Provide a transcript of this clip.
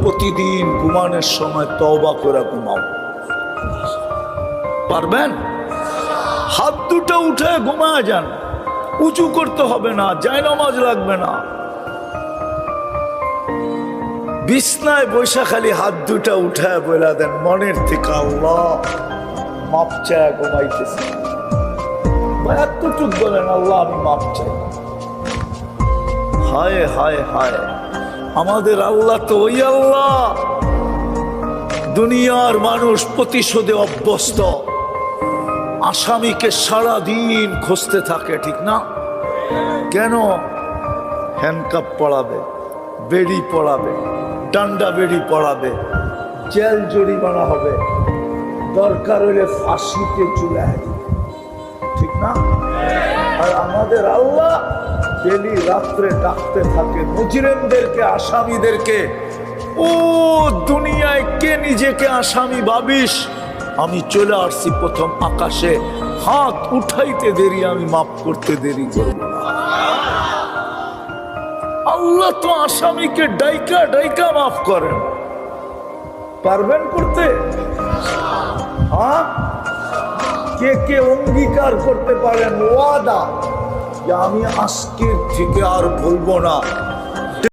প্রতিদিন ঘুমানোর সময় তওবা করে ঘুমাও। পারবেন? হাত দুটো উঠে ঘুমায় যান, উঁচু করতে হবে না, জায়নামাজ লাগবে না। বিছনায় বৈশা খালি হাত দুটা উঠায় বলে দেন মনের থেকে, আল্লাহ মাপ চায় ঘুমাইতেছি। এতটুক বলেন, আল্লাহ আমি মাপ চাই। হায় হায় হায়, আমাদের আল্লাহ তো ওই আল্লাহ, দুনিয়ার মানুষ প্রতিশোধে অভ্যস্ত। আসামিকে সারা দিন খুঁজতে থাকে, ঠিক না? কেন? হ্যান্ডকাপ পড়াবে, বেড়ি পড়াবে, ডান্ডা বেড়ি পড়াবে, জেল জরিমানা হবে, দরকার হলে ফাঁসিতে ঝুলায় দিবে, ঠিক না? আর আমাদের আল্লাহ ডেলি রাত্রে ডাকতে থাকে মুজরিমদেরকে, আসামিদেরকে, ও দুনিয়ায় কে নিজেকে আসামি ভাবিস? আমি চলে আসছি প্রথম আকাশে, হাত উঠাইতে দেরি, আমি মাফ করতে দেরি করব না। আল্লাহ তো আসামিকে ডাইকা ডাইকা মাফ করেন। পারবেন করতে? হ্যাঁ, কে কে অঙ্গীকার করতে পারেন ওয়াদা যে আমি আজকের থেকে আর বলবো না